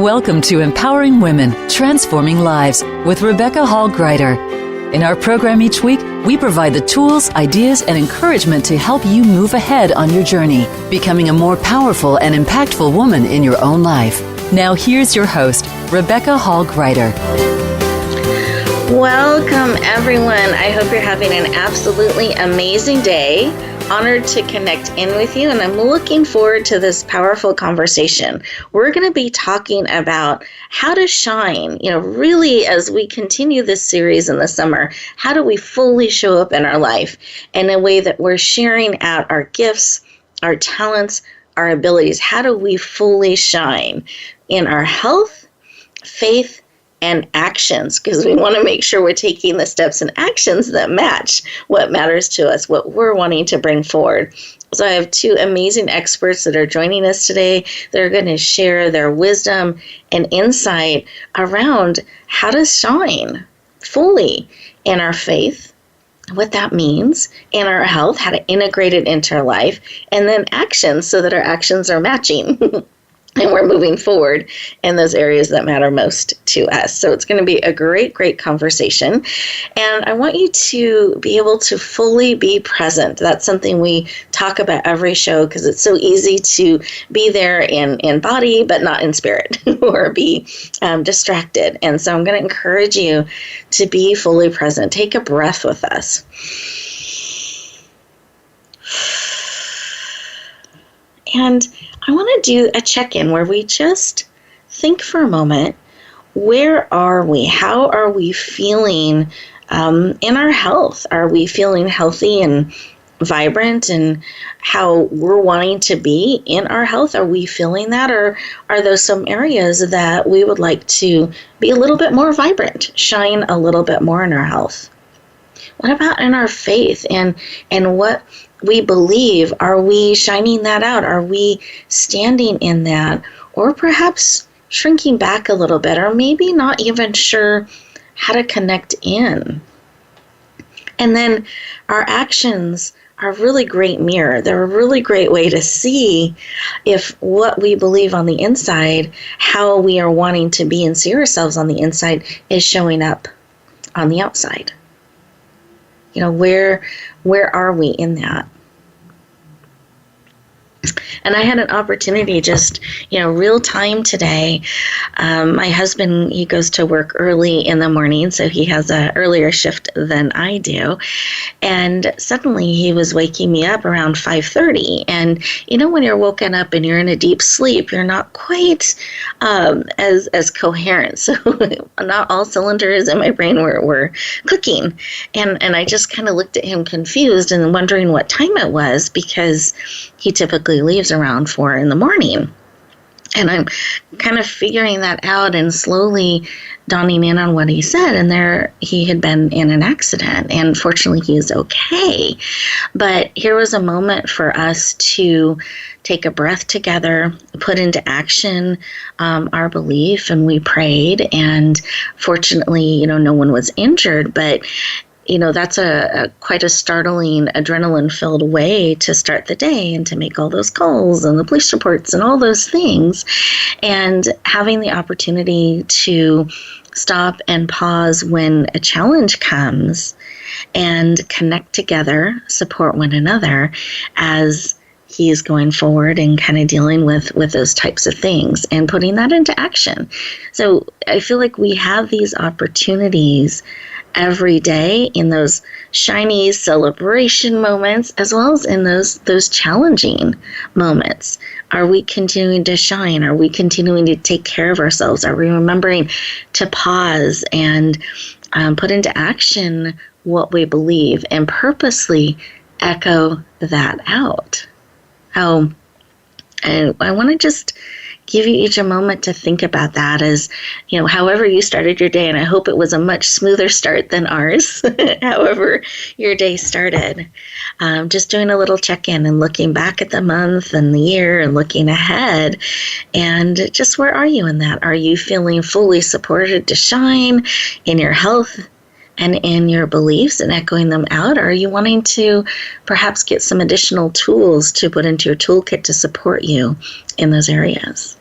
Welcome to Empowering Women, Transforming Lives with Rebecca Hall Gruyter. In our program each week, we provide the tools, ideas, and encouragement to help you move ahead on your journey, becoming a more powerful and impactful woman in your own life. Now here's your host, Rebecca Hall Gruyter. Welcome, everyone. I hope you're having an absolutely amazing day. Honored to connect in with you, and I'm looking forward to this powerful conversation. We're going to be talking about how to shine, really as we continue this series in the summer. How do we fully show up in our life in a way that we're sharing out our gifts, our talents, our abilities? How do we fully shine in our health, faith, and actions, because we want to make sure we're taking the steps and actions that match what matters to us, what we're wanting to bring forward. So I have two amazing experts that are joining us today. They're going to share their wisdom and insight around how to shine fully in our faith, what that means, in our health, how to integrate it into our life, and then actions so that our actions are matching. And we're moving forward in those areas that matter most to us. So it's going to be a great, great conversation. And I want you to be able to fully be present. That's something we talk about every show because it's so easy to be there in body, but not in spirit or be distracted. And so I'm going to encourage you to be fully present. Take a breath with us. And I want to do a check-in where we just think for a moment, where are we? How are we feeling in our health? Are we feeling healthy and vibrant and how we're wanting to be in our health? Are we feeling that? Or are there some areas that we would like to be a little bit more vibrant, shine a little bit more in our health? What about in our faith and what we believe? Are we shining that out? Are we standing in that? Or perhaps shrinking back a little bit, or maybe not even sure how to connect in. And then our actions are a really great mirror. They're a really great way to see if what we believe on the inside, how we are wanting to be and see ourselves on the inside, is showing up on the outside. Where are we in that? And I had an opportunity just, real time today. My husband, he goes to work early in the morning, so he has an earlier shift than I do. And suddenly he was waking me up around 5:30. And, when you're woken up and you're in a deep sleep, you're not quite as coherent. So not all cylinders in my brain were clicking. And I just kind of looked at him confused and wondering what time it was, because he typically leaves around 4 in the morning. And I'm kind of figuring that out and slowly dawning in on what he said. And there he had been in an accident, and fortunately he is okay. But here was a moment for us to take a breath together, put into action our belief, and we prayed. And fortunately, no one was injured, but that's a quite a startling, adrenaline-filled way to start the day and to make all those calls and the police reports and all those things. And having the opportunity to stop and pause when a challenge comes and connect together, support one another as he is going forward and kind of dealing with those types of things and putting that into action. So I feel like we have these opportunities every day in those shiny celebration moments, as well as in those challenging moments. Are we continuing to shine? Are we continuing to take care of ourselves? Are we remembering to pause and put into action what we believe and purposely echo that out? And I want to just give you each a moment to think about that as, however you started your day. And I hope it was a much smoother start than ours, however your day started. Just doing a little check-in and looking back at the month and the year and looking ahead. And just where are you in that? Are you feeling fully supported to shine in your health and in your beliefs and echoing them out? Or are you wanting to perhaps get some additional tools to put into your toolkit to support you in those areas?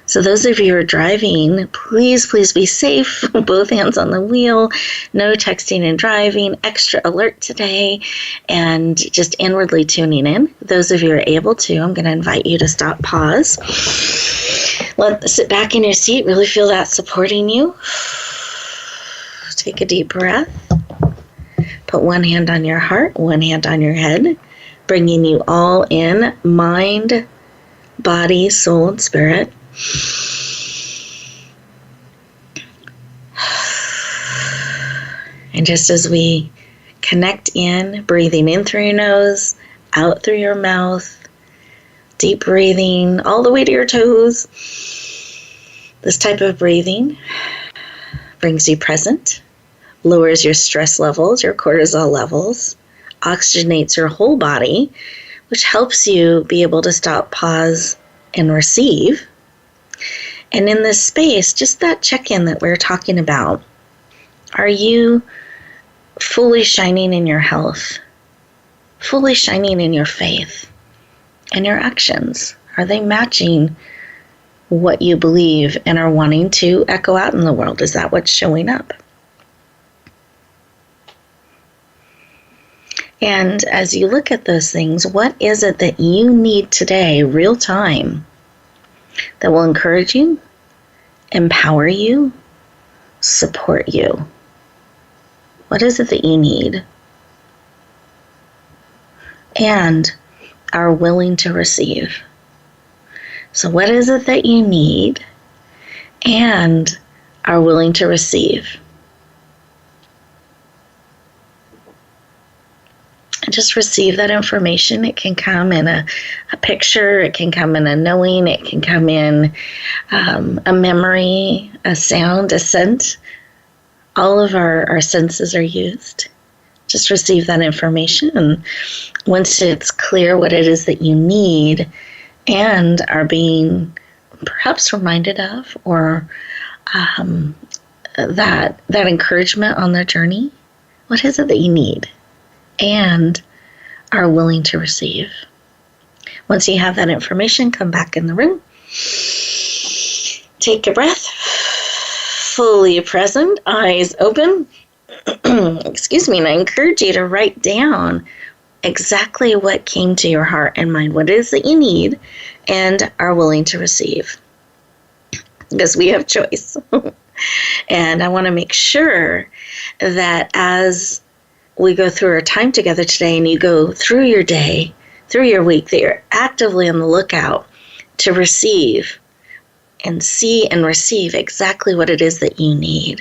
So those of you who are driving, please be safe. Both hands on the wheel. No texting and driving. Extra alert today. And just inwardly tuning in. Those of you who are able to, I'm going to invite you to stop, pause. Sit back in your seat. Really feel that supporting you. Take a deep breath. Put one hand on your heart, one hand on your head, bringing you all in, mind, body, soul, and spirit. And just as we connect in, breathing in through your nose, out through your mouth, deep breathing all the way to your toes. This type of breathing brings you present, lowers your stress levels, your cortisol levels, oxygenates your whole body, which helps you be able to stop, pause, and receive. And in this space, just that check-in that we're talking about, are you fully shining in your health, fully shining in your faith, and your actions? Are they matching what you believe and are wanting to echo out in the world? Is that what's showing up? And as you look at those things, what is it that you need today, real time, that will encourage you, empower you, support you? What is it that you need and are willing to receive? So what is it that you need and are willing to receive? And just receive that information. It can come in a picture, it can come in a knowing, it can come in a memory, a sound, a scent. All of our senses are used. Just receive that information. And once it's clear what it is that you need and are being perhaps reminded of, or that encouragement on their journey, what is it that you need and are willing to receive? Once you have that information, come back in the room. Take a breath. Fully present, eyes open. Excuse me, and I encourage you to write down exactly what came to your heart and mind, what it is that you need and are willing to receive. Because we have choice. And I want to make sure that as we go through our time together today and you go through your day, through your week, that you're actively on the lookout to receive and see and receive exactly what it is that you need.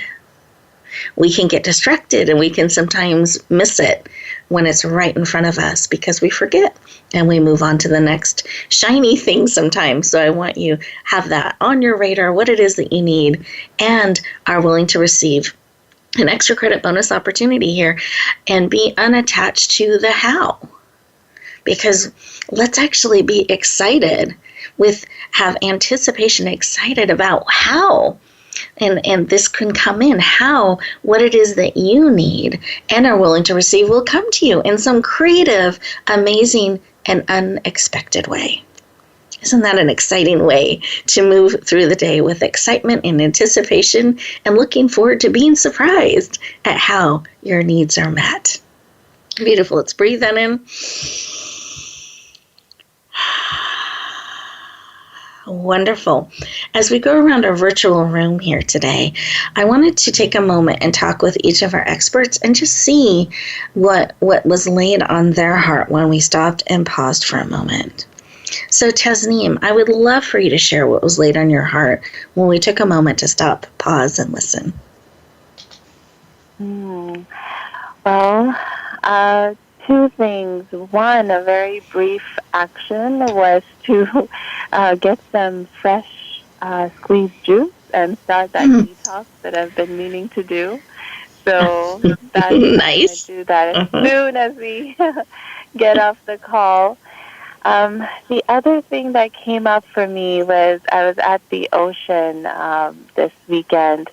We can get distracted and we can sometimes miss it when it's right in front of us because we forget and we move on to the next shiny thing sometimes. So I want you have that on your radar, what it is that you need and are willing to receive. An extra credit bonus opportunity here, and be unattached to the how. Because let's actually be excited have anticipation, excited about how, and this can come in, how, what it is that you need and are willing to receive will come to you in some creative, amazing, and unexpected way. Isn't that an exciting way to move through the day, with excitement and anticipation and looking forward to being surprised at how your needs are met? Beautiful. Let's breathe that in. Wonderful. As we go around our virtual room here today, I wanted to take a moment and talk with each of our experts and just see what was laid on their heart when we stopped and paused for a moment. So Tasneem, I would love for you to share what was laid on your heart when we took a moment to stop, pause, and listen. Well, two things. One, a very brief action was to get some fresh squeezed juice and start that detox that I've been meaning to do. So that's nice. I'm going to do that as soon as we get off the call. The other thing that came up for me was I was at the ocean this weekend,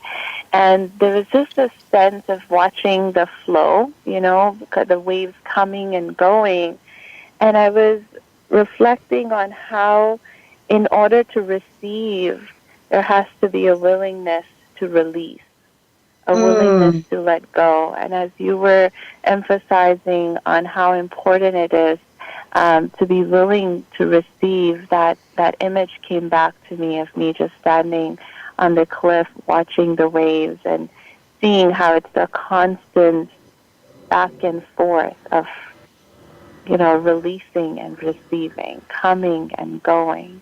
and there was just a sense of watching the flow, the waves coming and going. And I was reflecting on how, in order to receive, there has to be a willingness to release, a willingness to let go. And as you were emphasizing on how important it is to be willing to receive, that image came back to me of me just standing on the cliff watching the waves and seeing how it's a constant back and forth of, releasing and receiving, coming and going.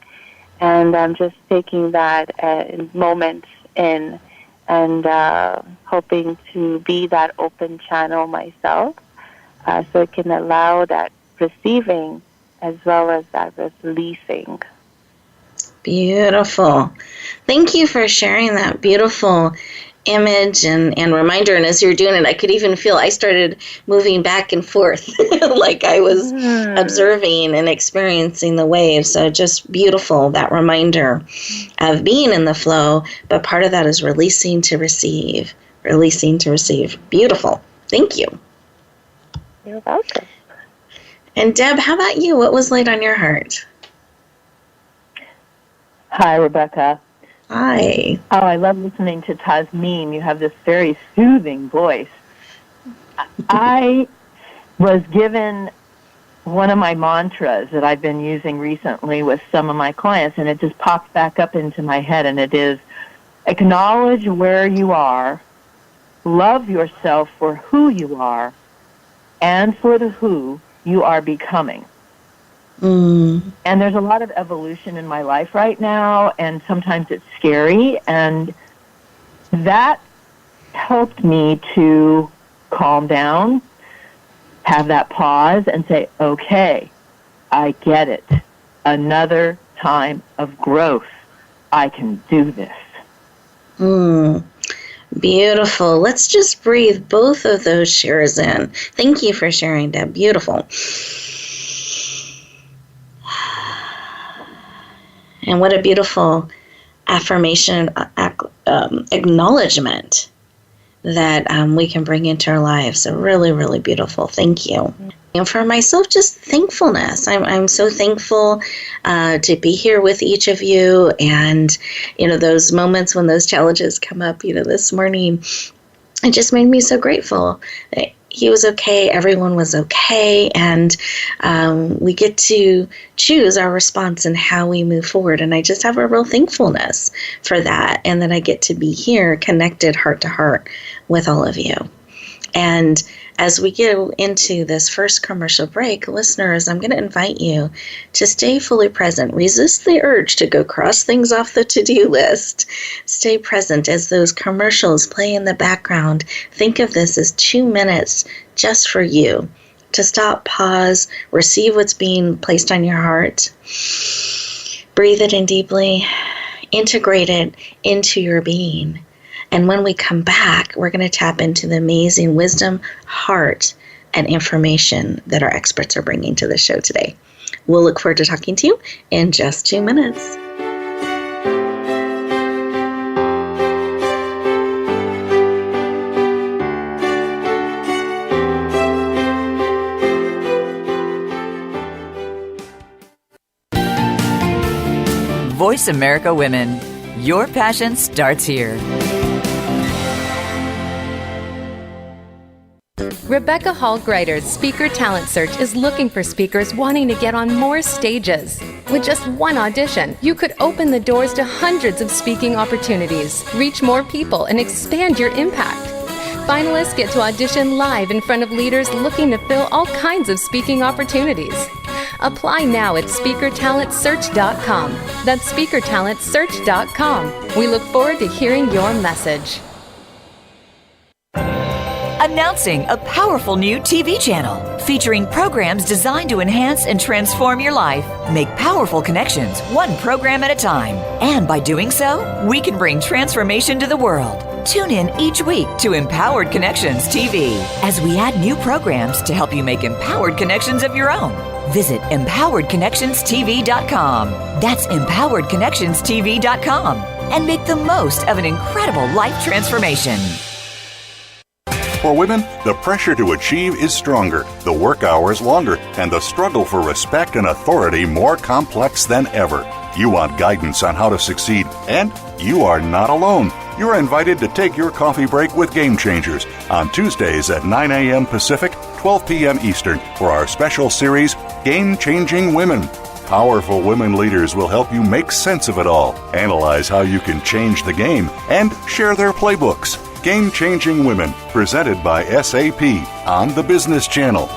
And I'm just taking that moment in and hoping to be that open channel myself so it can allow that receiving as well as that releasing. Beautiful. Thank you for sharing that beautiful image and reminder. And as you're doing it, I could even feel I started moving back and forth like I was observing and experiencing the waves. So just beautiful, that reminder of being in the flow. But part of that is releasing to receive, releasing to receive. Beautiful. Thank you. You're welcome. And Deb, how about you? What was laid on your heart? Hi, Rebecca. Hi. Oh, I love listening to Tasneem. You have this very soothing voice. I was given one of my mantras that I've been using recently with some of my clients, and it just pops back up into my head, and it is, acknowledge where you are, love yourself for who you are, and for the who you are becoming. And there's a lot of evolution in my life right now, and sometimes it's scary, and that helped me to calm down, have that pause, and say, okay, I get it. Another time of growth. I can do this. Beautiful. Let's just breathe both of those shares in. Thank you for sharing, Deb. Beautiful. And what a beautiful affirmation, acknowledgement that we can bring into our lives. So really, really beautiful. Thank you. And for myself, just thankfulness. I'm so thankful to be here with each of you. And, those moments when those challenges come up, this morning, it just made me so grateful. He was okay, everyone was okay, and we get to choose our response and how we move forward. And I just have a real thankfulness for that, and that I get to be here connected heart to heart with all of you. And as we get into this first commercial break, listeners, I'm going to invite you to stay fully present. Resist the urge to go cross things off the to-do list. Stay present as those commercials play in the background. Think of this as 2 minutes just for you to stop, pause, receive what's being placed on your heart. Breathe it in deeply. Integrate it into your being. And when we come back, we're going to tap into the amazing wisdom, heart, and information that our experts are bringing to the show today. We'll look forward to talking to you in just 2 minutes. Voice America Women. Your passion starts here. Rebecca Hall Gruyter's Speaker Talent Search is looking for speakers wanting to get on more stages. With just one audition, you could open the doors to hundreds of speaking opportunities, reach more people, and expand your impact. Finalists get to audition live in front of leaders looking to fill all kinds of speaking opportunities. Apply now at speakertalentsearch.com. That's speakertalentsearch.com. We look forward to hearing your message. Announcing a powerful new TV channel featuring programs designed to enhance and transform your life. Make powerful connections, one program at a time. And by doing so, we can bring transformation to the world. Tune in each week to Empowered Connections TV as we add new programs to help you make empowered connections of your own. Visit empoweredconnectionstv.com. That's empoweredconnectionstv.com. And make the most of an incredible life transformation. For women, the pressure to achieve is stronger, the work hours longer, and the struggle for respect and authority more complex than ever. You want guidance on how to succeed, and you are not alone. You're invited to take your coffee break with Game Changers on Tuesdays at 9 a.m. Pacific, 12 p.m. Eastern for our special series, Game Changing Women. Powerful women leaders will help you make sense of it all, analyze how you can change the game, and share their playbooks. Game Changing Women, presented by SAP on the Business Channel.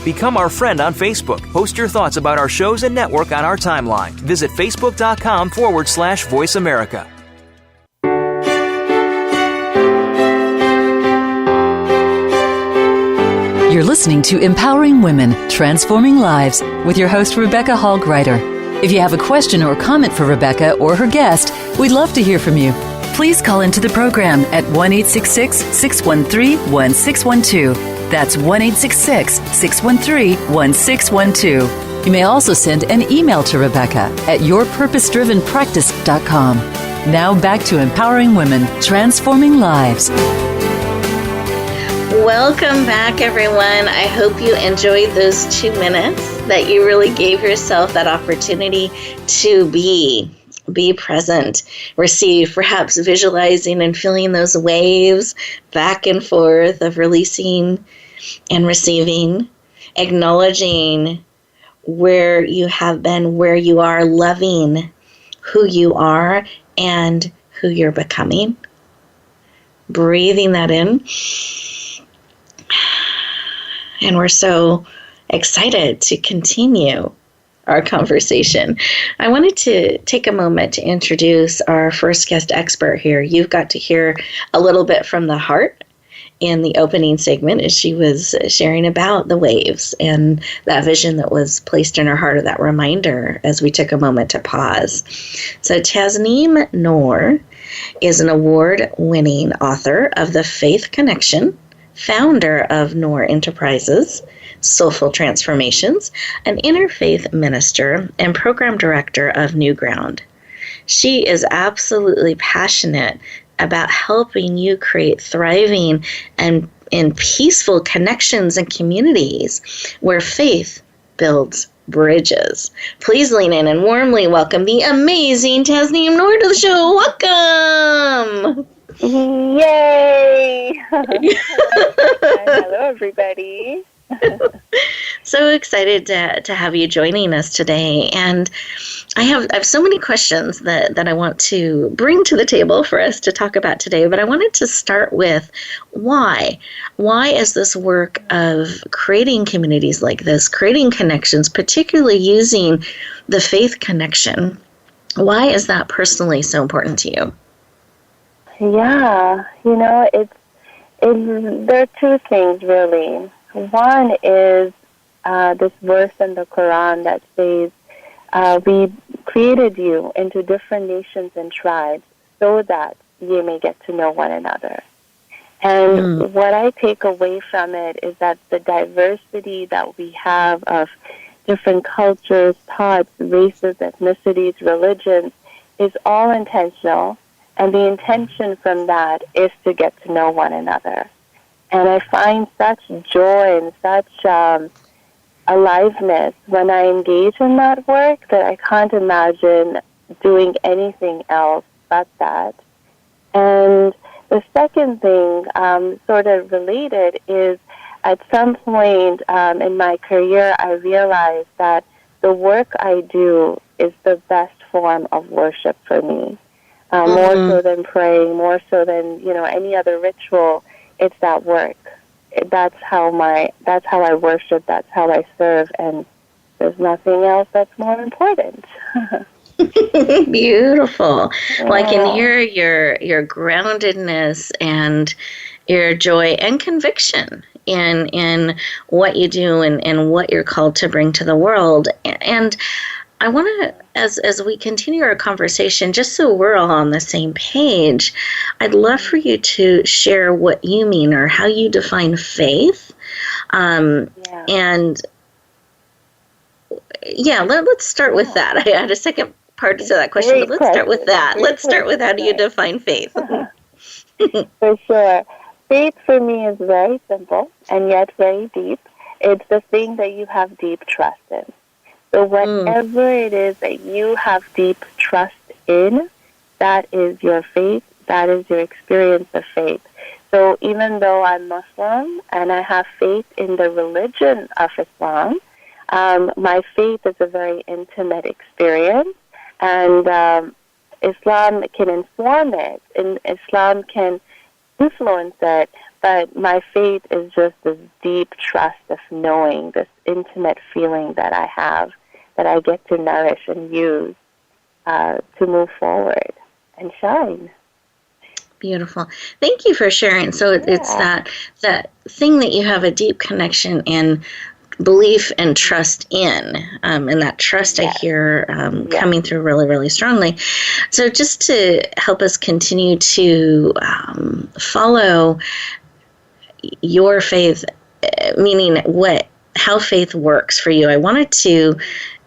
Become our friend on Facebook. Post your thoughts about our shows and network on our timeline. Visit facebook.com/Voice America. You're listening to Empowering Women, Transforming Lives with your host, Rebecca Hall Gruyter. If you have a question or comment for Rebecca or her guest, we'd love to hear from you. Please call into the program at 1-866-613-1612. That's 1-866-613-1612. You may also send an email to Rebecca at yourpurposedrivenpractice.com. Now back to Empowering Women, Transforming Lives. Welcome back, everyone. I hope you enjoyed those 2 minutes, that you really gave yourself that opportunity to be present, receive, perhaps visualizing and feeling those waves back and forth of releasing and receiving, acknowledging where you have been, where you are, loving who you are and who you're becoming. Breathing that in. And we're so excited to continue our conversation. I wanted to take a moment to introduce our first guest expert here. You've got to hear a little bit from the heart in the opening segment as she was sharing about the waves and that vision that was placed in her heart, of that reminder as we took a moment to pause. So Tasneem Noor is an award-winning author of The Faith Connection, founder of Noor Enterprises, Soulful Transformations, an interfaith minister, and program director of New Ground. She is absolutely passionate about helping you create thriving and peaceful connections and communities where faith builds bridges. Please lean in and warmly welcome the amazing Tasneem Noor to the show. Welcome! Yay! Hello, everybody. So excited to have you joining us today. And I have so many questions that I want to bring to the table for us to talk about today. But I wanted to start with why. Why is this work of creating communities like this, creating connections, particularly using the faith connection, why is that personally so important to you? Yeah, there are two things really. One is this verse in the Quran that says, we created you into different nations and tribes so that you may get to know one another. And what I take away from it is that the diversity that we have of different cultures, thoughts, races, ethnicities, religions is all intentional. And the intention from that is to get to know one another. And I find such joy and such aliveness when I engage in that work that I can't imagine doing anything else but that. And the second thing, sort of related, is at some point in my career, I realized that the work I do is the best form of worship for me. More so than praying, more so than any other ritual. It's that work. That's how I worship. That's how I serve, and there's nothing else that's more important. Beautiful. Well, I can hear your groundedness and your joy and conviction in what you do and what you're called to bring to the world. And I want to, as we continue our conversation, just so we're all on the same page, I'd love for you to share what you mean or how you define faith. And let's start with that. I had a second part to that question, but let's start with that. Let's start with how do you define faith? For sure. Faith for me is very simple and yet very deep. It's the thing that you have deep trust in. So whatever it is that you have deep trust in, that is your faith, that is your experience of faith. So even though I'm Muslim and I have faith in the religion of Islam, my faith is a very intimate experience, and Islam can inform it, and Islam can influence it, but my faith is just this deep trust of knowing, this intimate feeling that I have, that I get to nourish and use to move forward and shine. Beautiful. Thank you for sharing. So it's that thing that you have a deep connection and belief and trust in, and that trust I hear coming through really, really strongly. So just to help us continue to follow your faith, meaning how faith works for you, I wanted to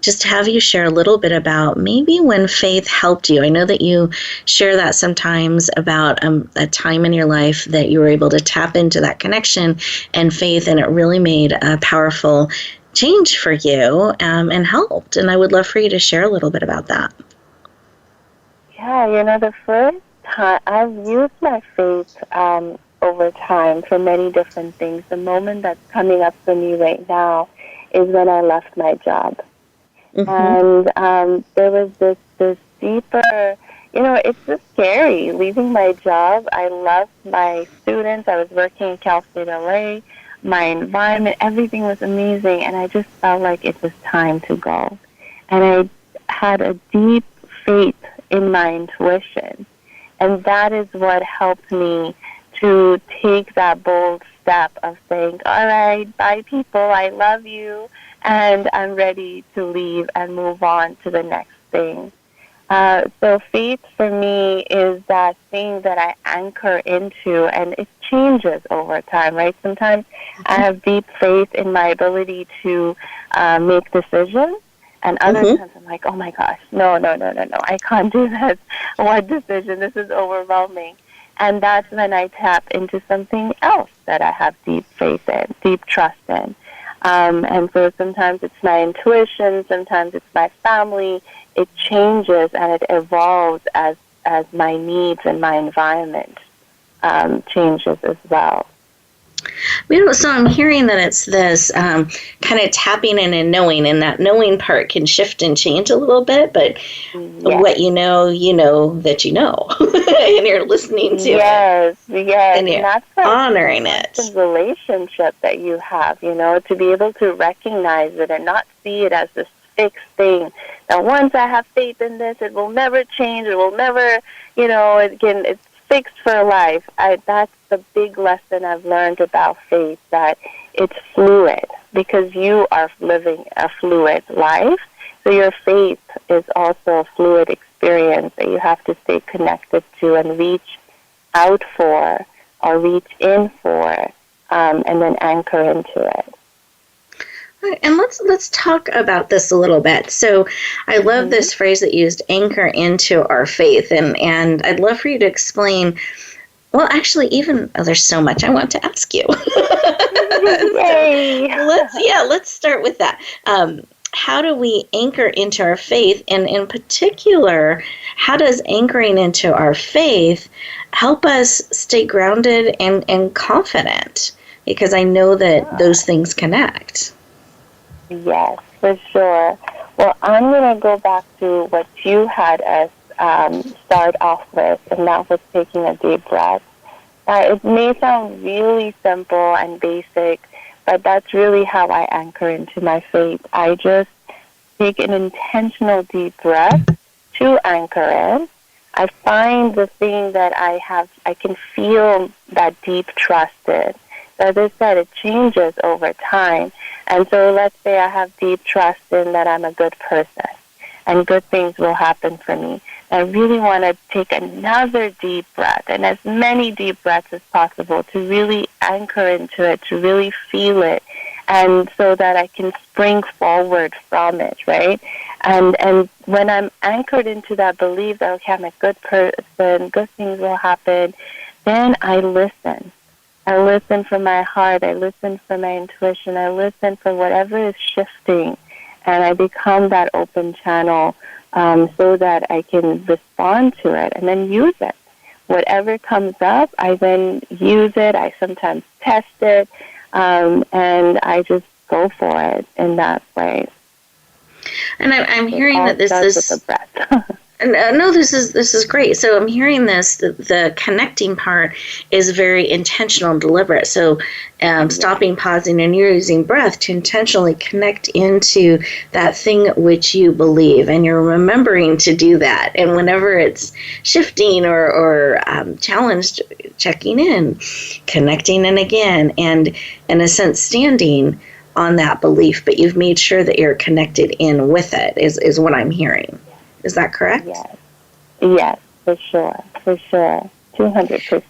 just have you share a little bit about maybe when faith helped you. I know that you share that sometimes about a time in your life that you were able to tap into that connection and faith, and it really made a powerful change for you and helped. And I would love for you to share a little bit about that. Yeah, the first time I've used my faith over time for many different things. The moment that's coming up for me right now is when I left my job. And there was this deeper, it's just scary leaving my job. I loved my students. I was working in Cal State LA. My environment, everything was amazing, and I just felt like it was time to go. And I had a deep faith in my intuition, and that is what helped me to take that bold step of saying, all right, bye people, I love you, and I'm ready to leave and move on to the next thing. So faith for me is that thing that I anchor into, and it changes over time, right? Sometimes I have deep faith in my ability to make decisions, and other times I'm like, oh my gosh, no, I can't do this. What decision? This is overwhelming. And that's when I tap into something else that I have deep faith in, deep trust in. And so sometimes it's my intuition, sometimes it's my family. It changes and it evolves as my needs and my environment changes as well. So I'm hearing that it's this kind of tapping in and knowing, and that knowing part can shift and change a little bit, but what you know that you know, and you're listening to it. Yes, and you're that's honoring it. The relationship that you have, to be able to recognize it and not see it as this fixed thing. Now, once I have faith in this, it will never change. It will never, it's fixed for life. That's the big lesson I've learned about faith, that it's fluid, because you are living a fluid life. So your faith is also a fluid experience that you have to stay connected to and reach out for or reach in for, and then anchor into it. And let's talk about this a little bit. So I love this phrase that you used, anchor into our faith, and I'd love for you to explain. Well, actually, there's so much I want to ask you. Yay! Let's start with that. How do we anchor into our faith? And in particular, how does anchoring into our faith help us stay grounded and confident? Because I know that those things connect. Yes, for sure. Well, I'm going to go back to what you had us start off with, and that was taking a deep breath. It may sound really simple and basic, but that's really how I anchor into my faith. I just take an intentional deep breath to anchor in. I find the thing that I can feel that deep trust in. So as I said, it changes over time. And so let's say I have deep trust in that I'm a good person and good things will happen for me. I really want to take another deep breath, and as many deep breaths as possible, to really anchor into it, to really feel it, and so that I can spring forward from it, right? And when I'm anchored into that belief that, okay, I'm a good person, good things will happen, then I listen. I listen for my heart. I listen for my intuition. I listen for whatever is shifting, and I become that open channel so that I can respond to it and then use it. Whatever comes up, I then use it. I sometimes test it, and I just go for it in that way. And I'm hearing that this is is with the breath. No, this is great. So I'm hearing the connecting part is very intentional and deliberate. So stopping, pausing, and you're using breath to intentionally connect into that thing which you believe, and you're remembering to do that. And whenever it's shifting or challenged, checking in, connecting in again, and in a sense standing on that belief, but you've made sure that you're connected in with it is what I'm hearing. Is that correct? Yes, for sure, 200%.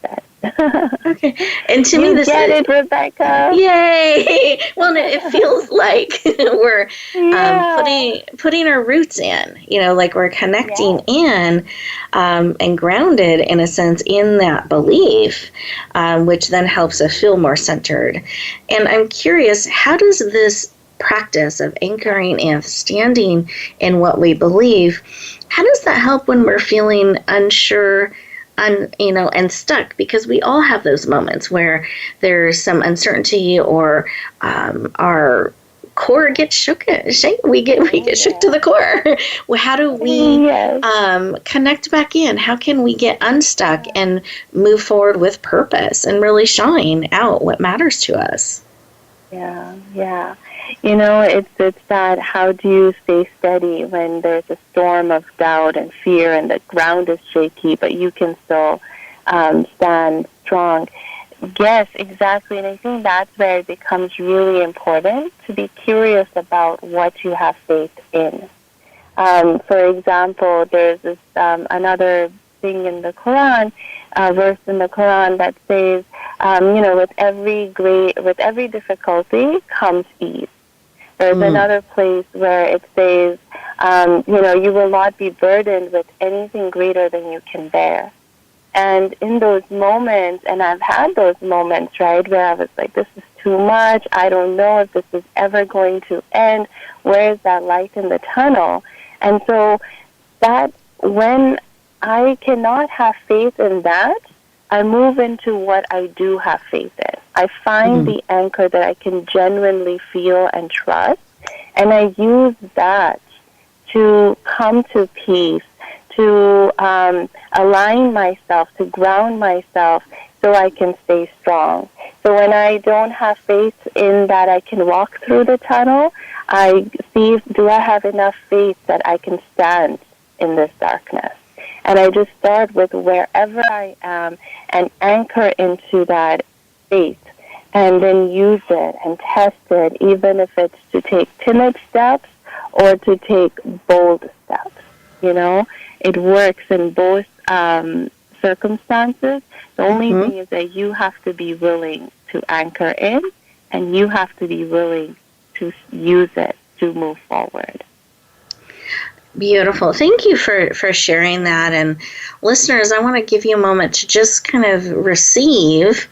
Okay, and to me, this get it, Rebecca. Yay! Well, it feels like we're putting our roots in. Like we're connecting in and grounded in a sense in that belief, which then helps us feel more centered. And I'm curious, how does this practice of anchoring and standing in what we believe, how does that help when we're feeling unsure and stuck? Because we all have those moments where there's some uncertainty or our core gets shook. We get shook to the core. Well, how do we connect back in? How can we get unstuck and move forward with purpose and really shine out what matters to us? Yeah. It's that how do you stay steady when there's a storm of doubt and fear and the ground is shaky, but you can still stand strong. Yes, exactly. And I think that's where it becomes really important to be curious about what you have faith in. For example, there's this another thing in the Quran, verse in the Quran that says, with every difficulty comes ease. There's another place where it says, you will not be burdened with anything greater than you can bear. And in those moments, and I've had those moments, right, where I was like, this is too much. I don't know if this is ever going to end. Where is that light in the tunnel? And so that when I cannot have faith in that, I move into what I do have faith in. I find the anchor that I can genuinely feel and trust, and I use that to come to peace, to align myself, to ground myself so I can stay strong. So when I don't have faith in that I can walk through the tunnel, I see, do I have enough faith that I can stand in this darkness? And I just start with wherever I am and anchor into that faith and then use it and test it, even if it's to take timid steps or to take bold steps. It works in both circumstances. The only thing is that you have to be willing to anchor in, and you have to be willing to use it to move forward. Beautiful. Thank you for sharing that. And listeners, I want to give you a moment to just kind of receive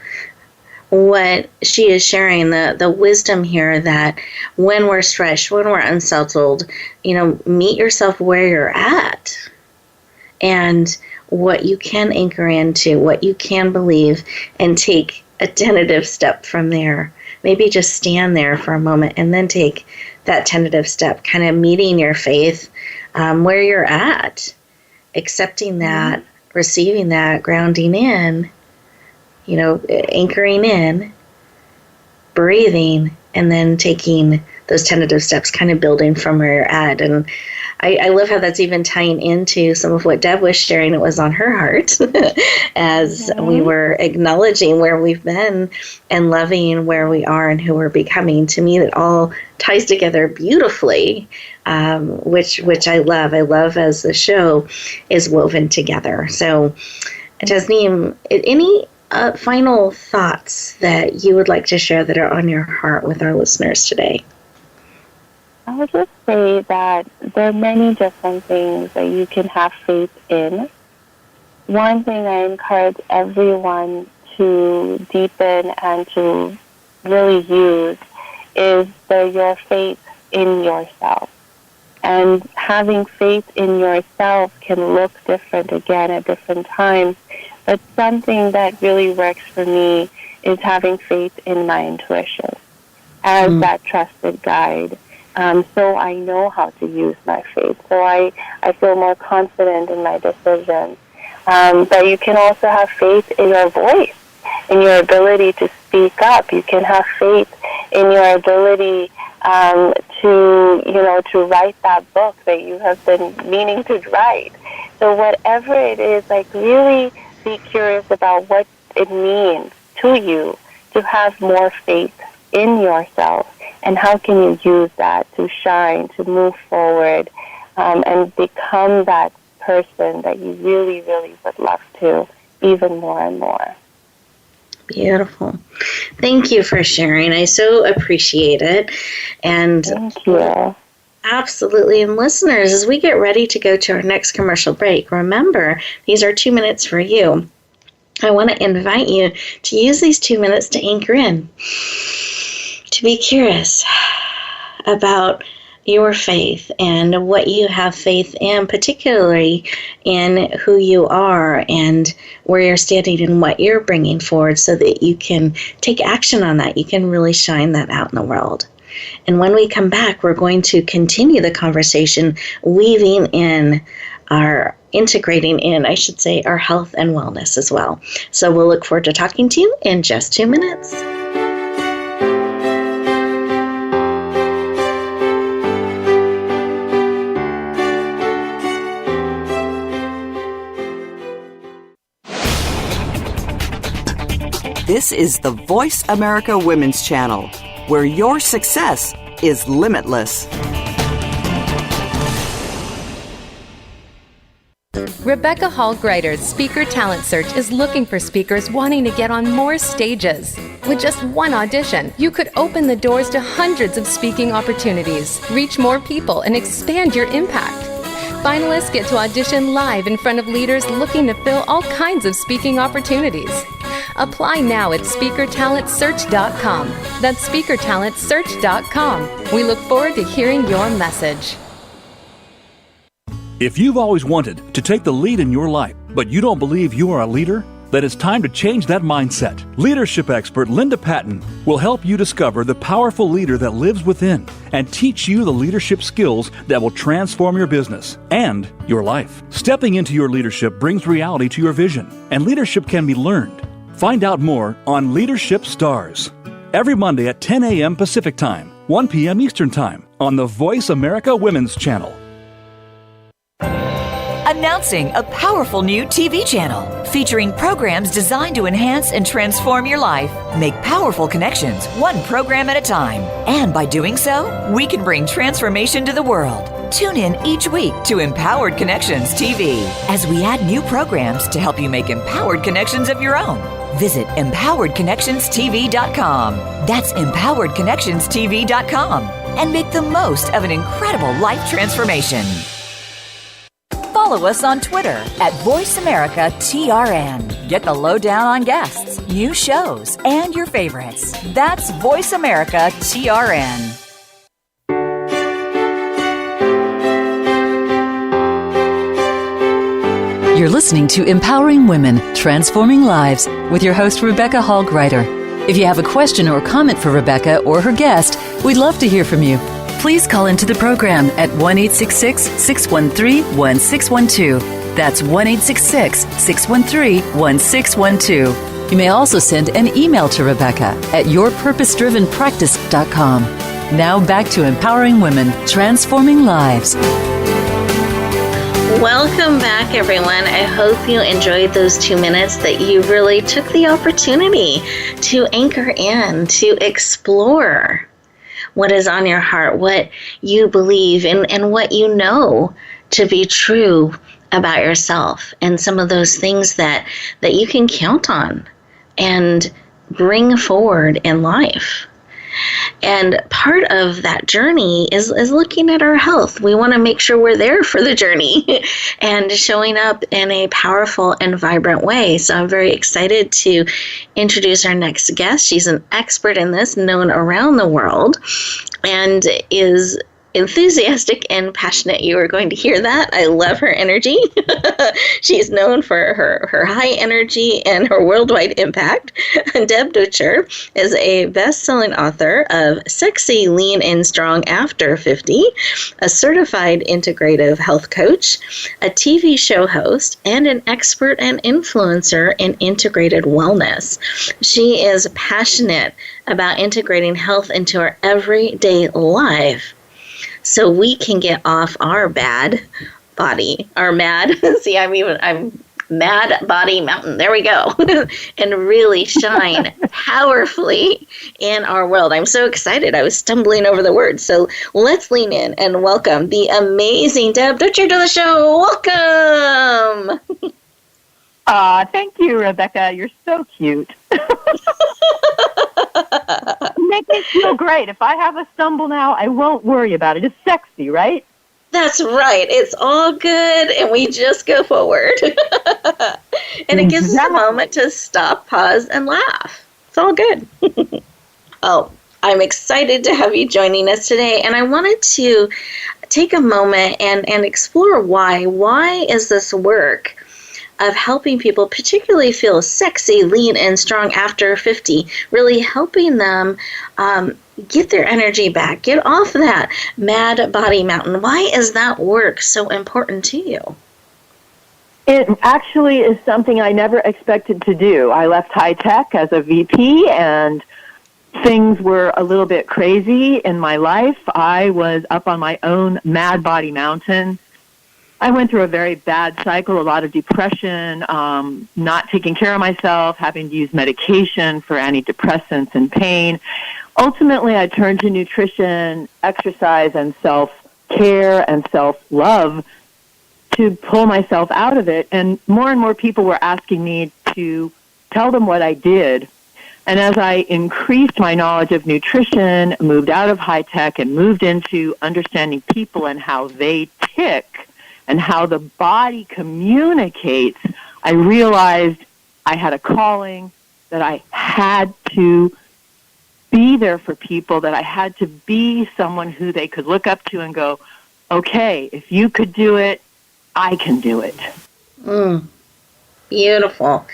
what she is sharing, the wisdom here that when we're stretched, when we're unsettled, meet yourself where you're at and what you can anchor into, what you can believe, and take a tentative step from there. Maybe just stand there for a moment and then take that tentative step, kind of meeting your faith where you're at, accepting that, receiving that, grounding in, anchoring in, breathing, and then taking those tentative steps, kind of building from where you're at. And I love how that's even tying into some of what Deb was sharing. It was on her heart as we were acknowledging where we've been and loving where we are and who we're becoming. To me, it all ties together beautifully, which I love. I love as the show is woven together. So, Tasneem, any final thoughts that you would like to share that are on your heart with our listeners today? I would just say that there are many different things that you can have faith in. One thing I encourage everyone to deepen and to really use is your faith in yourself. And having faith in yourself can look different again at different times, but something that really works for me is having faith in my intuition as that trusted guide. So I know how to use my faith. So I feel more confident in my decisions. But you can also have faith in your voice, in your ability to speak up. You can have faith in your ability to write that book that you have been meaning to write. So whatever it is, like, really be curious about what it means to you to have more faith in yourself, and how can you use that to shine, to move forward, and become that person that you really, really would love to, even more and more. Beautiful. Thank you for sharing. I so appreciate it. And thank you. Absolutely. And listeners, as we get ready to go to our next commercial break, remember, these are 2 minutes for you. I want to invite you to use these 2 minutes to anchor in, to be curious about your faith and what you have faith in, particularly in who you are and where you're standing and what you're bringing forward, so that you can take action on that. You can really shine that out in the world. And when we come back, we're going to continue the conversation, integrating in, our health and wellness as well. So we'll look forward to talking to you in just 2 minutes. This is the Voice America Women's Channel, where your success is limitless. Rebecca Hall Gruyter's Speaker Talent Search is looking for speakers wanting to get on more stages. With just one audition, you could open the doors to hundreds of speaking opportunities, reach more people, and expand your impact. Finalists get to audition live in front of leaders looking to fill all kinds of speaking opportunities. Apply now at speakertalentsearch.com. That's speakertalentsearch.com. We look forward to hearing your message. If you've always wanted to take the lead in your life, but you don't believe you are a leader, then it's time to change that mindset. Leadership expert Linda Patton will help you discover the powerful leader that lives within and teach you the leadership skills that will transform your business and your life. Stepping into your leadership brings reality to your vision, and leadership can be learned. Find out more on Leadership Stars every Monday at 10 a.m. Pacific Time, 1 p.m. Eastern Time on the Voice America Women's Channel. Announcing a powerful new TV channel featuring programs designed to enhance and transform your life. Make powerful connections, one program at a time. And by doing so, we can bring transformation to the world. Tune in each week to Empowered Connections TV as we add new programs to help you make empowered connections of your own. Visit empoweredconnectionstv.com. That's empoweredconnectionstv.com, and make the most of an incredible life transformation. Follow us on Twitter at VoiceAmericaTRN. Get the lowdown on guests, new shows, and your favorites. That's VoiceAmericaTRN. You're listening to Empowering Women, Transforming Lives with your host, Rebecca Hall Gruyter. If you have a question or comment for Rebecca or her guest, we'd love to hear from you. Please call into the program at 1-866-613-1612. That's 1-866-613-1612. You may also send an email to Rebecca at yourpurposedrivenpractice.com. Now back to Empowering Women, Transforming Lives. Welcome back, everyone. I hope you enjoyed those 2 minutes, that you really took the opportunity to anchor in, to explore what is on your heart, what you believe, and what you know to be true about yourself, and some of those things that you can count on and bring forward in life. And part of that journey is looking at our health. We want to make sure we're there for the journey and showing up in a powerful and vibrant way. So I'm very excited to introduce our next guest. She's an expert in this, known around the world, and is enthusiastic and passionate. You are going to hear that. I love her energy. She's known for her high energy and her worldwide impact. Deb Dutcher is a best-selling author of Sexy, Lean, and Strong After 50, a certified integrative health coach, a TV show host, and an expert and influencer in integrated wellness. She is passionate about integrating health into our everyday life, so we can get off our bad body, our mad, I'm mad body mountain. There we go. And really shine powerfully in our world. I'm so excited. I was stumbling over the words. So let's lean in and welcome the amazing Deb Dutcher to the show. Welcome. Thank you, Rebecca. You're so cute. You make me feel great. If I have a stumble now, I won't worry about it. It's sexy, right? That's right. It's all good, and we just go forward. And it gives us a moment to stop, pause, and laugh. It's all good. Oh, I'm excited to have you joining us today, and I wanted to take a moment and explore why. Why is this work of helping people particularly feel sexy, lean, and strong after 50, really helping them get their energy back, get off that mad body mountain? Why is that work so important to you? It actually is something I never expected to do. I left high tech as a VP, and things were a little bit crazy in my life. I was up on my own mad body mountain. I went through a very bad cycle, a lot of depression, not taking care of myself, having to use medication for antidepressants and pain. Ultimately, I turned to nutrition, exercise, and self-care and self-love to pull myself out of it. And more people were asking me to tell them what I did. And as I increased my knowledge of nutrition, moved out of high tech, and moved into understanding people and how they tick, and how the body communicates, I realized I had a calling, that I had to be there for people, that I had to be someone who they could look up to and go, okay, if you could do it, I can do it. Beautiful.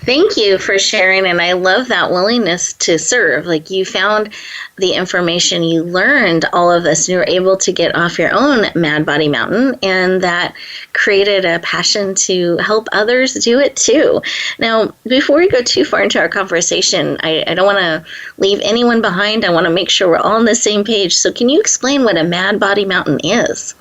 Thank you for sharing, and I love that willingness to serve. Like, you found the information, you learned all of this, and you were able to get off your own mad body mountain, and that created a passion to help others do it too. Now, before we go too far into our conversation, I don't want to leave anyone behind. I want to make sure we're all on the same page. So can you explain what a mad body mountain is?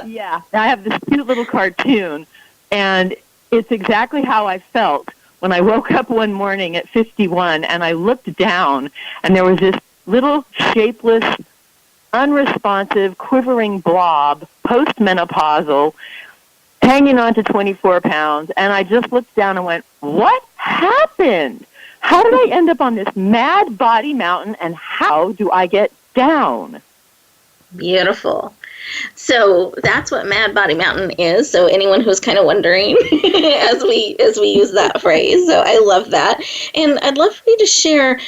Yeah, I have this cute little cartoon, and it's exactly how I felt when I woke up one morning at 51, and I looked down, and there was this little shapeless, unresponsive, quivering blob, postmenopausal, hanging on to 24 pounds, and I just looked down and went, what happened? How did I end up on this mad body mountain, and how do I get down? Beautiful. So that's what Mad Body Mountain is. So anyone who's kind of wondering as we use that phrase. So I love that. And I'd love for you to share,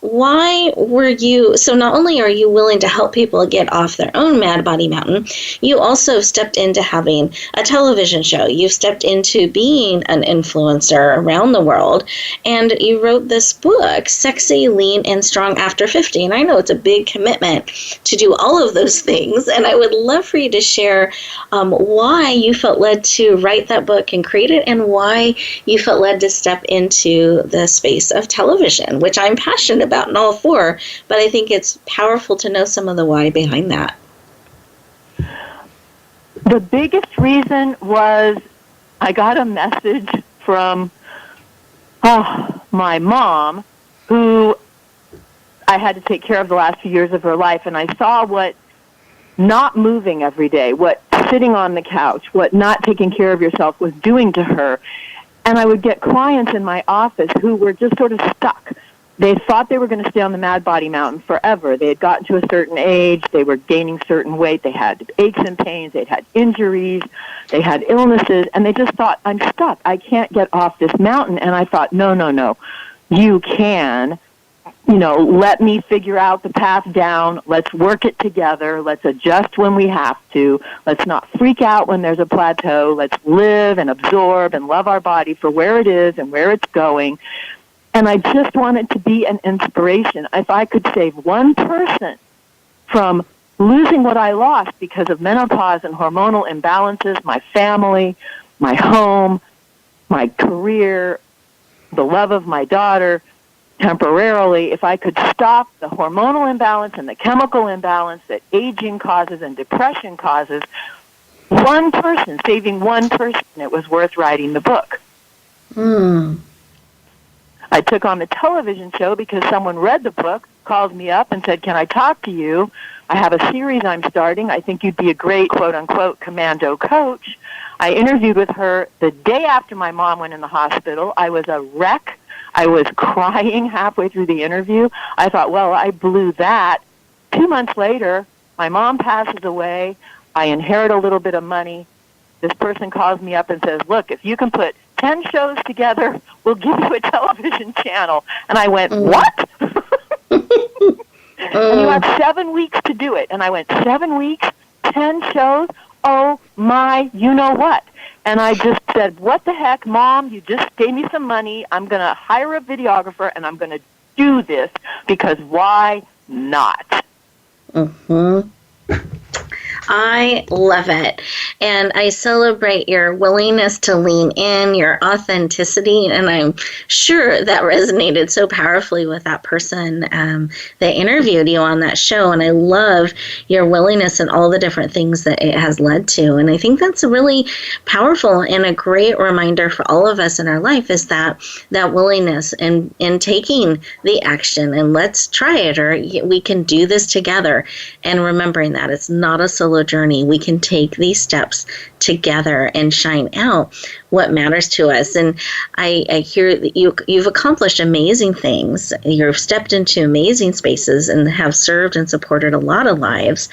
why were you, so not only are you willing to help people get off their own mad body mountain, you also stepped into having a television show. You've stepped into being an influencer around the world, and you wrote this book, Sexy, Lean, and Strong After 50. And I know it's a big commitment to do all of those things, and I would love for you to share why you felt led to write that book and create it, and why you felt led to step into the space of television, which I'm passionate about and all for, but I think it's powerful to know some of the why behind that. The biggest reason was I got a message from my mom, who I had to take care of the last few years of her life, and I saw what not moving every day, what sitting on the couch, what not taking care of yourself was doing to her. And I would get clients in my office who were just sort of stuck. they thought they were going to stay on the Mad Body Mountain forever. They had gotten to a certain age. They were gaining certain weight. They had aches and pains. They'd had injuries. They had illnesses. And they just thought, I'm stuck. I can't get off this mountain. And I thought, no. You can. Let me figure out the path down. Let's work it together. Let's adjust when we have to. Let's not freak out when there's a plateau. Let's live and absorb and love our body for where it is and where it's going. And I just wanted to be an inspiration. If I could save one person from losing what I lost because of menopause and hormonal imbalances, my family, my home, my career, the love of my daughter, temporarily, if I could stop the hormonal imbalance and the chemical imbalance that aging causes and depression causes, one person, saving one person, it was worth writing the book. I took on the television show because someone read the book, called me up and said, can I talk to you? I have a series I'm starting. I think you'd be a great, quote-unquote, commando coach. I interviewed with her the day after my mom went in the hospital. I was a wreck. I was crying halfway through the interview. I thought, well, I blew that. 2 months later, my mom passes away. I inherit a little bit of money. This person calls me up and says, look, if you can put 10 shows together, we'll give you a television channel. And I went, what? And you have 7 weeks to do it. And I went, 7 weeks, 10 shows? Oh, my, you know what? And I just said, what the heck, Mom? You just gave me some money. I'm going to hire a videographer, and I'm going to do this because why not? I love it. And I celebrate your willingness to lean in, your authenticity, and I'm sure that resonated so powerfully with that person that interviewed you on that show. And I love your willingness and all the different things that it has led to. And I think that's really powerful and a great reminder for all of us in our life is that willingness and taking the action and let's try it, or we can do this together. And remembering that it's not a solo journey. We can take these steps together and shine out what matters to us. And I hear that you've accomplished amazing things. You've stepped into amazing spaces and have served and supported a lot of lives.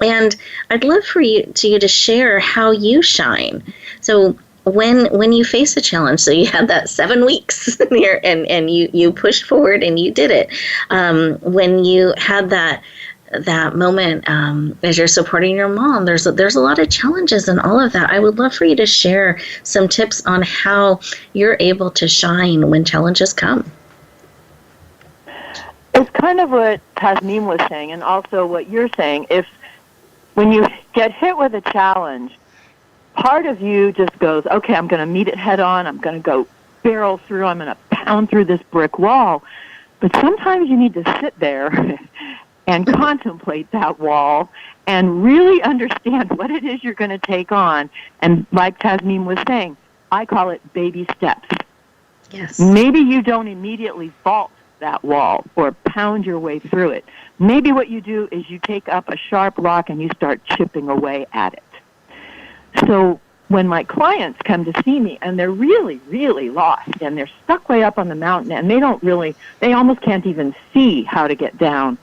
And I'd love for you to share how you shine. So when you face a challenge, so you had that 7 weeks and you pushed forward and you did it. When you had that moment as you're supporting your mom, there's a lot of challenges and all of that. I would love for you to share some tips on how you're able to shine when challenges come. It's kind of what Tasneem was saying and also what you're saying. When you get hit with a challenge, part of you just goes, okay, I'm going to meet it head on. I'm going to go barrel through. I'm going to pound through this brick wall. But sometimes you need to sit there and contemplate that wall and really understand what it is you're going to take on. And like Tasneem was saying, I call it baby steps. Yes. Maybe you don't immediately vault that wall or pound your way through it. Maybe what you do is you take up a sharp rock and you start chipping away at it. So when my clients come to see me and they're really, really lost and they're stuck way up on the mountain and they almost can't even see how to get down,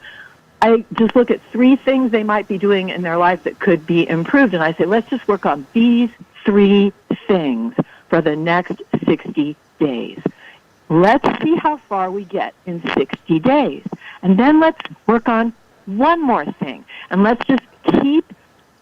I just look at 3 things they might be doing in their life that could be improved. And I say, let's just work on these 3 things for the next 60 days. Let's see how far we get in 60 days. And then let's work on one more thing. And let's just keep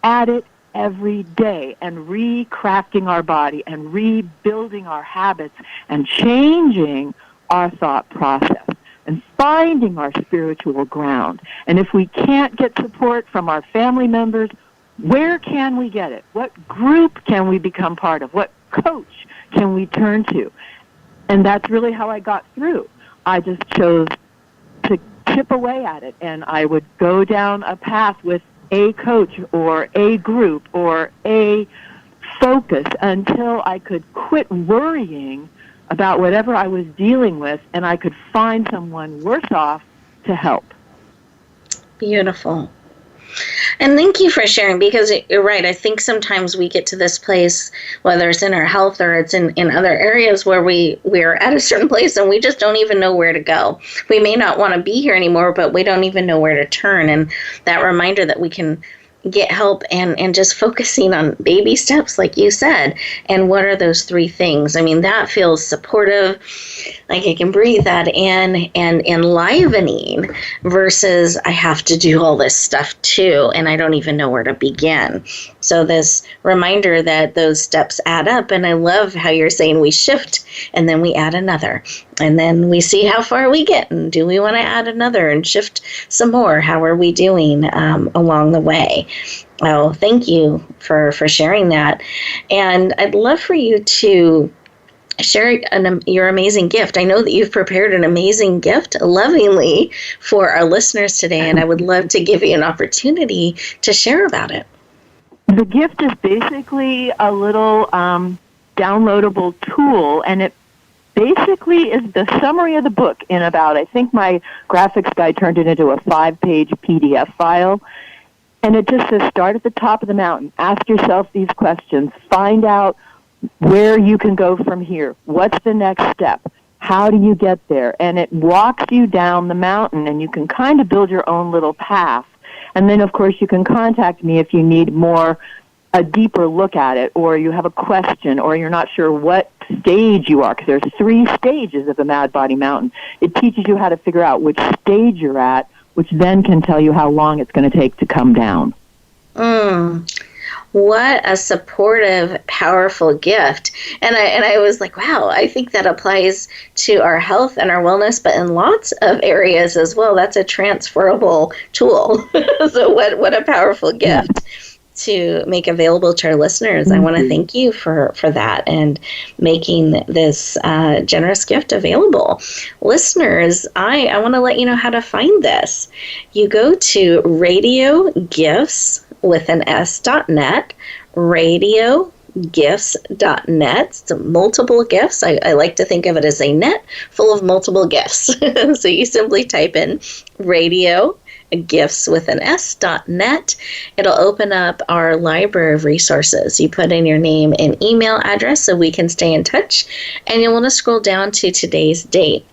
at it every day and recrafting our body and rebuilding our habits and changing our thought process and finding our spiritual ground. And if we can't get support from our family members, where can we get it? What group can we become part of? What coach can we turn to? And that's really how I got through. I just chose to chip away at it, and I would go down a path with a coach or a group or a focus until I could quit worrying about whatever I was dealing with, and I could find someone worse off to help. Beautiful. And thank you for sharing, because you're right. I think sometimes we get to this place, whether it's in our health or it's in other areas, where we're at a certain place and we just don't even know where to go. We may not want to be here anymore, but we don't even know where to turn. And that reminder that we can get help and just focusing on baby steps, like you said. And what are those 3 things? I mean, that feels supportive, like I can breathe that in, and enlivening, versus I have to do all this stuff too, and I don't even know where to begin. So this reminder that those steps add up, and I love how you're saying we shift and then we add another, and then we see how far we get, and do we want to add another and shift some more? How are we doing along the way? Oh, thank you for sharing that. And I'd love for you to share your amazing gift. I know that you've prepared an amazing gift lovingly for our listeners today, and I would love to give you an opportunity to share about it. The gift is basically a little downloadable tool, and it basically is the summary of the book in about, I think my graphics guy turned it into a 5-page PDF file. And it just says, start at the top of the mountain. Ask yourself these questions. Find out where you can go from here. What's the next step? How do you get there? And it walks you down the mountain, and you can kind of build your own little path. And then, of course, you can contact me if you need a deeper look at it, or you have a question, or you're not sure what stage you are, because there's 3 stages of the Mad Body Mountain. It teaches you how to figure out which stage you're at, which then can tell you how long it's going to take to come down. What a supportive, powerful gift. And I was like, wow, I think that applies to our health and our wellness, but in lots of areas as well. That's a transferable tool. So what a powerful gift to make available to our listeners. Mm-hmm. I want to thank you for that and making this generous gift available. Listeners, I want to let you know how to find this. You go to radiogifts.net, radiogifts.net. It's multiple gifts. I like to think of it as a net full of multiple gifts. So you simply type in radiogifts.net. It'll open up our library of resources. You put in your name and email address so we can stay in touch, and you'll want to scroll down to today's date,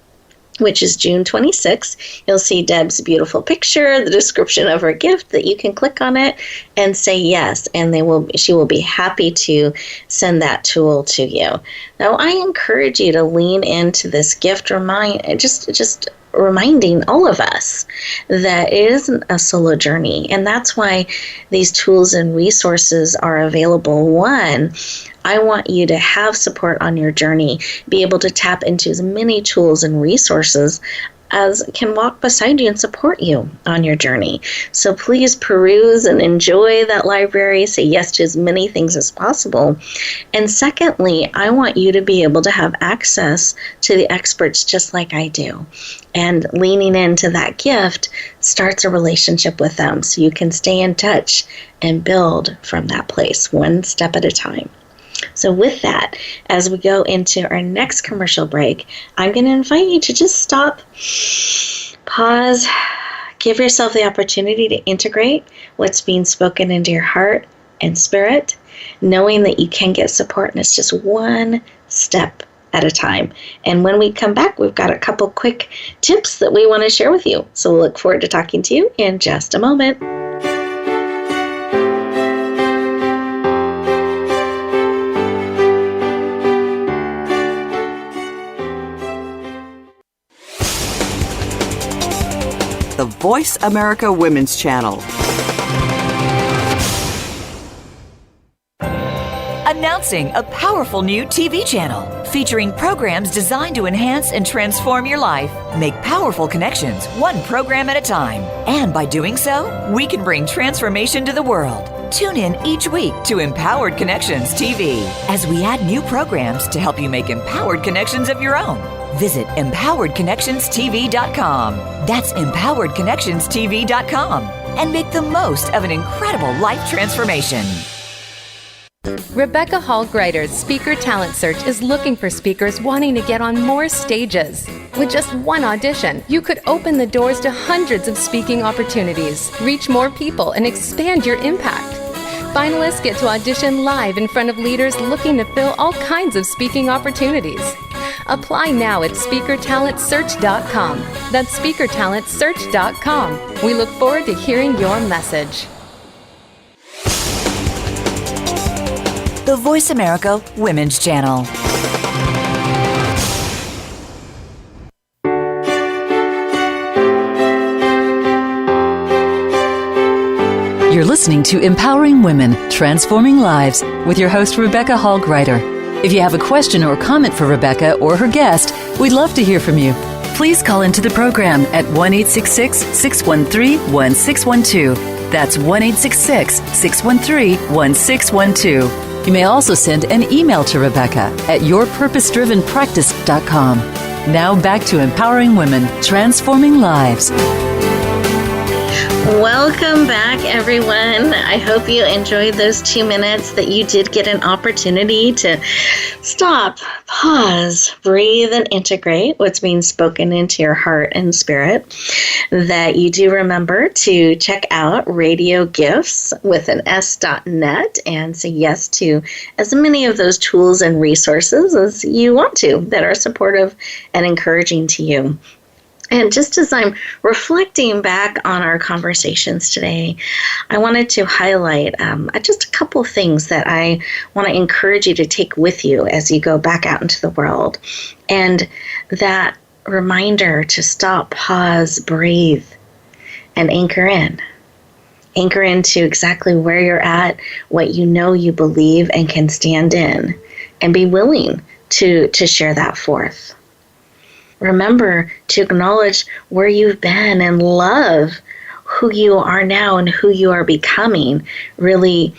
which is June 26th. You'll see Deb's beautiful picture, the description of her gift, that you can click on it and say yes, and she will be happy to send that tool to you. Now, I encourage you to lean into this gift, just reminding all of us that it isn't a solo journey, and that's why these tools and resources are available. One, I want you to have support on your journey, be able to tap into as many tools and resources as can walk beside you and support you on your journey. So please peruse and enjoy that library. Say yes to as many things as possible. And secondly, I want you to be able to have access to the experts just like I do. And leaning into that gift starts a relationship with them so you can stay in touch and build from that place, one step at a time. So with that, as we go into our next commercial break, I'm going to invite you to just stop, pause, give yourself the opportunity to integrate what's being spoken into your heart and spirit, knowing that you can get support, and it's just one step at a time. And when we come back, we've got a couple quick tips that we want to share with you. So we'll look forward to talking to you in just a moment. The Voice America Women's Channel. Announcing a powerful new TV channel featuring programs designed to enhance and transform your life. Make powerful connections, one program at a time. And by doing so, we can bring transformation to the world. Tune in each week to Empowered Connections TV as we add new programs to help you make empowered connections of your own. Visit empoweredconnectionstv.com. That's empoweredconnectionstv.com. And make the most of an incredible life transformation. Rebecca Hall Gruyter's Speaker Talent Search is looking for speakers wanting to get on more stages. With just one audition, you could open the doors to hundreds of speaking opportunities, reach more people, and expand your impact. Finalists get to audition live in front of leaders looking to fill all kinds of speaking opportunities. Apply now at speakertalentsearch.com. That's speakertalentsearch.com. We look forward to hearing your message. The Voice America Women's Channel. You're listening to Empowering Women, Transforming Lives with your host, Rebecca Hall Gruyter. If you have a question or comment for Rebecca or her guest, we'd love to hear from you. Please call into the program at 1-866-613-1612. That's 1-866-613-1612. You may also send an email to Rebecca at yourpurposedrivenpractice.com. Now back to Empowering Women, Transforming Lives. Welcome back, everyone. I hope you enjoyed those 2 minutes, that you did get an opportunity to stop, pause, breathe, and integrate what's being spoken into your heart and spirit. That you do remember to check out Radio Gifts with an S.net and say yes to as many of those tools and resources as you want to that are supportive and encouraging to you. And just as I'm reflecting back on our conversations today, I wanted to highlight just a couple of things that I want to encourage you to take with you as you go back out into the world. And that reminder to stop, pause, breathe, and anchor in. Anchor into exactly where you're at, what you know you believe and can stand in, and be willing to share that forth. Remember to acknowledge where you've been and love who you are now and who you are becoming. Really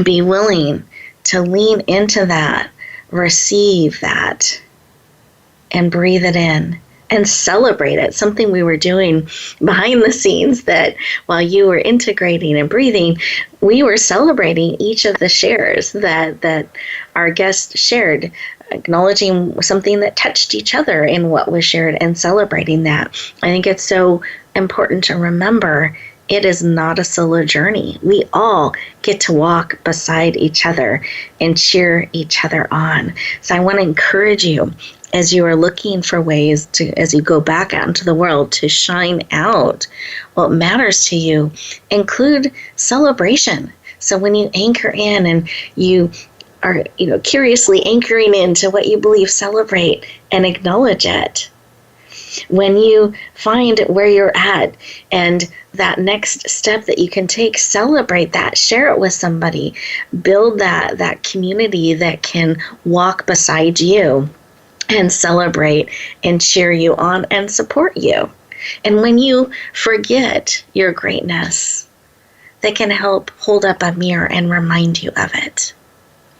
be willing to lean into that, receive that, and breathe it in and celebrate it. Something we were doing behind the scenes, that while you were integrating and breathing, we were celebrating each of the shares that our guests shared, acknowledging something that touched each other in what was shared and celebrating that. I think it's so important to remember it is not a solo journey. We all get to walk beside each other and cheer each other on. So I want to encourage you, as you are looking for ways to, as you go back out into the world, to shine out what matters to you, include celebration. So when you anchor in and you are, curiously anchoring into what you believe, celebrate and acknowledge it. When you find where you're at and that next step that you can take, celebrate that, share it with somebody, build that community that can walk beside you and celebrate and cheer you on and support you. And when you forget your greatness, they can help hold up a mirror and remind you of it.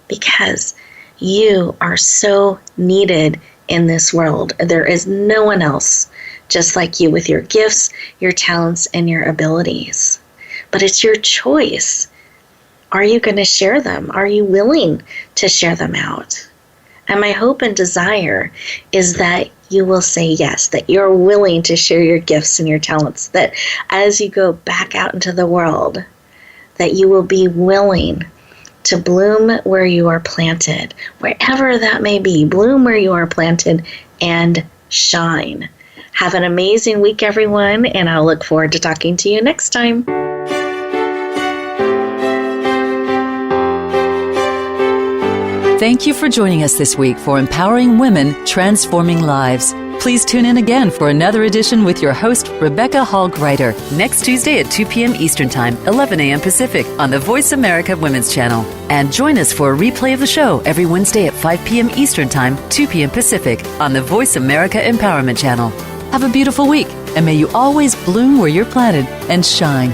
Because you are so needed in this world. There is no one else just like you with your gifts, your talents, and your abilities. But it's your choice. Are you going to share them? Are you willing to share them out? And my hope and desire is that you will say yes, that you're willing to share your gifts and your talents, that as you go back out into the world, that you will be willing to bloom where you are planted, wherever that may be. Bloom where you are planted and shine. Have an amazing week, everyone, and I'll look forward to talking to you next time. Thank you for joining us this week for Empowering Women, Transforming Lives. Please tune in again for another edition with your host, Rebecca Hall Gruyter, next Tuesday at 2 p.m. Eastern Time, 11 a.m. Pacific on the Voice America Women's Channel. And join us for a replay of the show every Wednesday at 5 p.m. Eastern Time, 2 p.m. Pacific on the Voice America Empowerment Channel. Have a beautiful week, and may you always bloom where you're planted and shine.